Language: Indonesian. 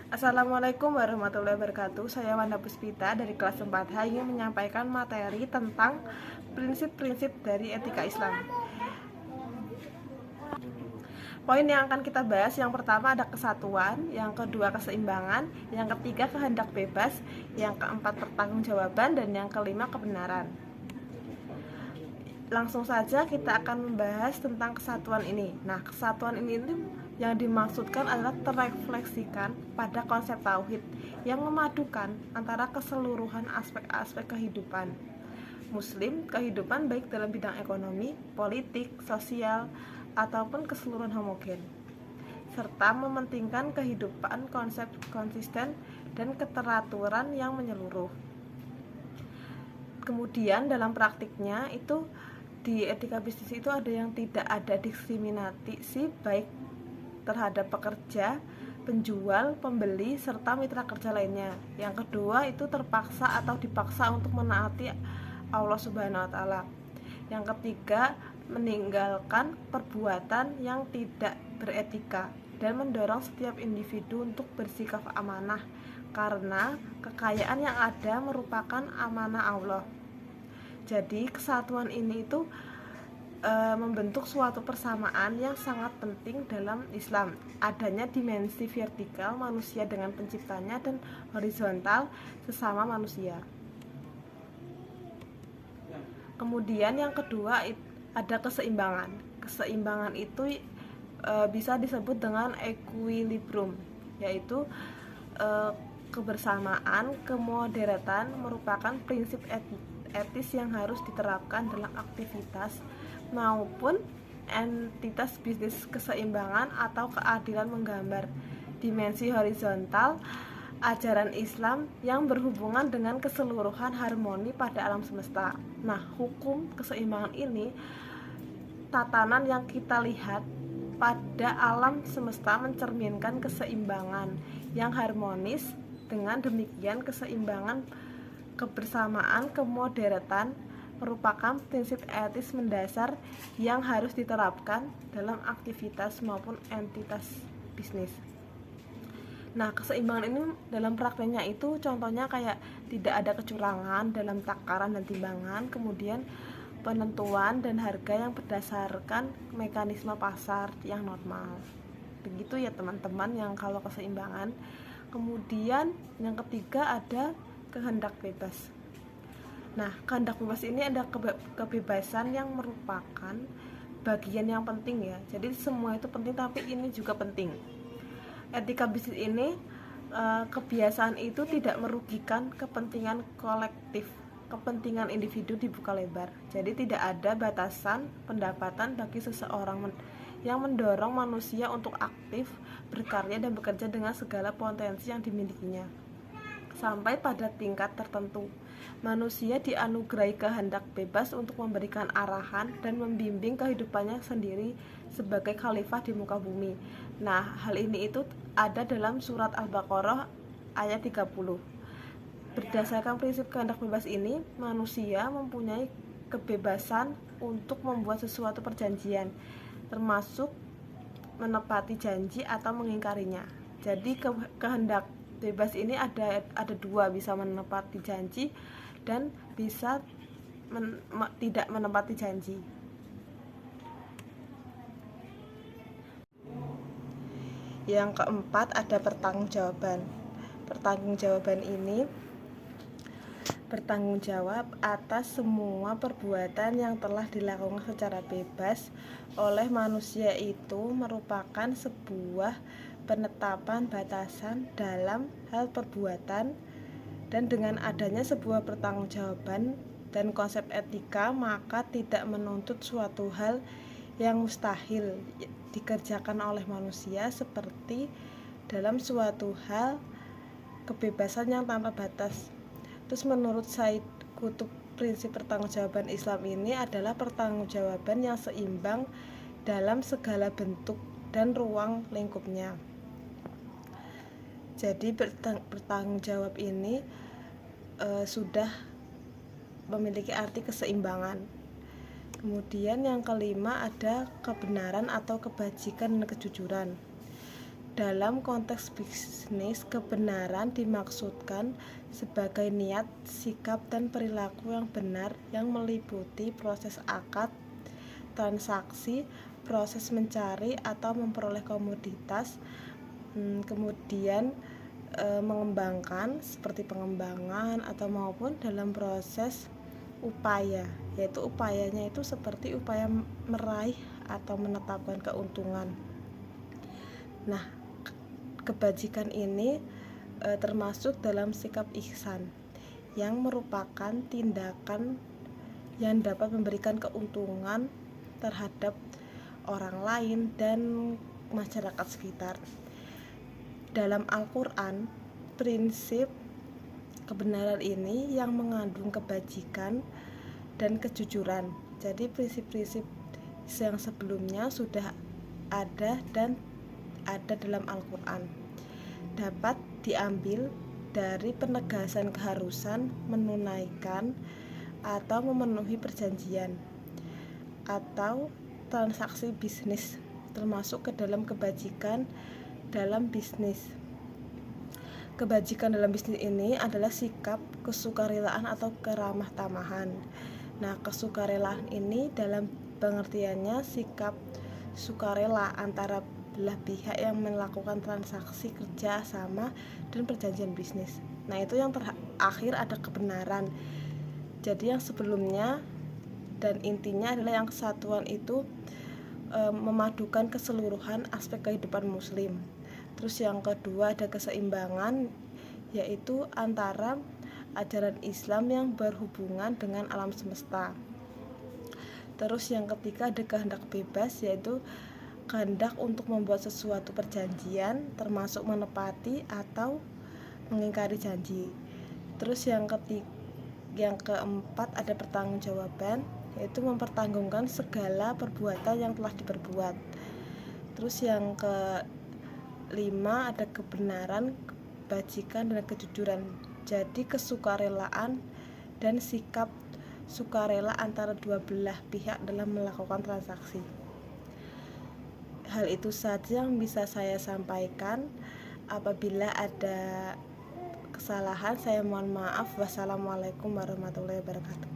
Assalamualaikum warahmatullahi wabarakatuh. Saya Wanda Puspita dari kelas 4H ingin menyampaikan materi tentang prinsip-prinsip dari etika Islam. Poin yang akan kita bahas, yang pertama ada kesatuan, yang kedua keseimbangan, yang ketiga kehendak bebas, yang keempat pertanggungjawaban, dan yang kelima kebenaran. Langsung saja kita akan membahas tentang kesatuan ini. Nah, kesatuan ini yang dimaksudkan adalah terrefleksikan pada konsep tauhid yang memadukan antara keseluruhan aspek-aspek kehidupan Muslim, kehidupan baik dalam bidang ekonomi, politik, sosial, ataupun keseluruhan homogen, serta mementingkan kehidupan konsep konsisten dan keteraturan yang menyeluruh. Kemudian dalam praktiknya itu di etika bisnis itu ada yang tidak ada diskriminasi baik terhadap pekerja, penjual, pembeli, serta mitra kerja lainnya. Yang kedua itu terpaksa atau dipaksa untuk menaati Allah Subhanahu wa Ta'ala. Yang ketiga meninggalkan perbuatan yang tidak beretika dan mendorong setiap individu untuk bersikap amanah karena kekayaan yang ada merupakan amanah Allah. Jadi kesatuan ini itu membentuk suatu persamaan yang sangat penting dalam Islam. Adanya dimensi vertikal manusia dengan penciptanya dan horizontal sesama manusia. Kemudian yang kedua ada keseimbangan. Keseimbangan itu bisa disebut dengan equilibrium, yaitu kebersamaan, kemoderatan merupakan prinsip etis yang harus diterapkan dalam aktivitas maupun entitas bisnis. Keseimbangan atau keadilan menggambar dimensi horizontal ajaran Islam yang berhubungan dengan keseluruhan harmoni pada alam semesta. Nah, hukum keseimbangan ini tatanan yang kita lihat pada alam semesta mencerminkan keseimbangan yang harmonis. Dengan demikian keseimbangan, kebersamaan, kemoderatan merupakan prinsip etis mendasar yang harus diterapkan dalam aktivitas maupun entitas bisnis. Nah, keseimbangan ini dalam prakteknya itu contohnya kayak tidak ada kecurangan dalam takaran dan timbangan, kemudian penentuan dan harga yang berdasarkan mekanisme pasar yang normal. Begitu ya teman-teman yang kalau keseimbangan. Kemudian yang ketiga ada kehendak bebas. Nah, kehendak bebas ini ada kebebasan yang merupakan bagian yang penting ya. Jadi semua itu penting, tapi ini juga penting. Etika bisnis ini kebiasaan itu tidak merugikan kepentingan kolektif, kepentingan individu dibuka lebar. Jadi tidak ada batasan pendapatan bagi seseorang yang mendorong manusia untuk aktif, berkarya dan bekerja dengan segala potensi yang dimilikinya. Sampai pada tingkat tertentu, manusia dianugerahi kehendak bebas untuk memberikan arahan dan membimbing kehidupannya sendiri sebagai khalifah di muka bumi. Nah, hal ini itu ada dalam surat Al-Baqarah ayat 30. Berdasarkan prinsip kehendak bebas ini, manusia mempunyai kebebasan untuk membuat sesuatu perjanjian, termasuk menepati janji atau mengingkarinya. Jadi kehendak bebas ini ada dua, bisa menepati janji dan bisa tidak menepati janji. Yang keempat ada pertanggungjawaban. Pertanggungjawaban ini bertanggung jawab atas semua perbuatan yang telah dilakukan secara bebas oleh manusia. Itu merupakan sebuah penetapan batasan dalam hal perbuatan, dan dengan adanya sebuah pertanggungjawaban dan konsep etika, maka tidak menuntut suatu hal yang mustahil dikerjakan oleh manusia, seperti dalam suatu hal kebebasan yang tanpa batas. Terus menurut Said Qutb, prinsip pertanggungjawaban Islam ini adalah pertanggungjawaban yang seimbang dalam segala bentuk dan ruang lingkupnya. Jadi bertanggung jawab ini sudah memiliki arti keseimbangan. Kemudian yang kelima ada kebenaran atau kebajikan dan kejujuran. Dalam konteks bisnis, kebenaran dimaksudkan sebagai niat, sikap, dan perilaku yang benar yang meliputi proses akad, transaksi, proses mencari atau memperoleh komoditas, kemudian mengembangkan seperti pengembangan atau maupun dalam proses upaya, yaitu upayanya itu seperti upaya meraih atau menetapkan keuntungan. Nah, kebajikan ini termasuk dalam sikap ihsan yang merupakan tindakan yang dapat memberikan keuntungan terhadap orang lain dan masyarakat sekitar. Dalam Al-Quran, prinsip kebenaran ini yang mengandung kebajikan dan kejujuran. Jadi prinsip-prinsip yang sebelumnya sudah ada dan ada dalam Al-Quran, dapat diambil dari penegasan keharusan menunaikan atau memenuhi perjanjian atau transaksi bisnis, termasuk ke dalam kebajikan dalam bisnis. Kebajikan dalam bisnis ini adalah sikap kesukarelaan atau keramah tamahan. Nah, kesukarelaan ini dalam pengertiannya sikap sukarela antara belah pihak yang melakukan transaksi kerja sama dan perjanjian bisnis. Nah, itu yang terakhir ada kebenaran. Jadi yang sebelumnya dan intinya adalah yang kesatuan itu memadukan keseluruhan aspek kehidupan muslim. Terus yang kedua ada keseimbangan, yaitu antara ajaran Islam yang berhubungan dengan alam semesta. Terus yang ketiga ada kehendak bebas, yaitu kehendak untuk membuat sesuatu perjanjian, termasuk menepati atau mengingkari janji. Terus yang keempat ada pertanggungjawaban, yaitu mempertanggungjawabkan segala perbuatan yang telah diperbuat. Terus yang kelima ada kebenaran, kebajikan, dan kejujuran. Jadi kesukarelaan dan sikap sukarela antara dua belah pihak dalam melakukan transaksi. Hal itu saja yang bisa saya sampaikan. Apabila ada kesalahan, saya mohon maaf. Wassalamualaikum warahmatullahi wabarakatuh.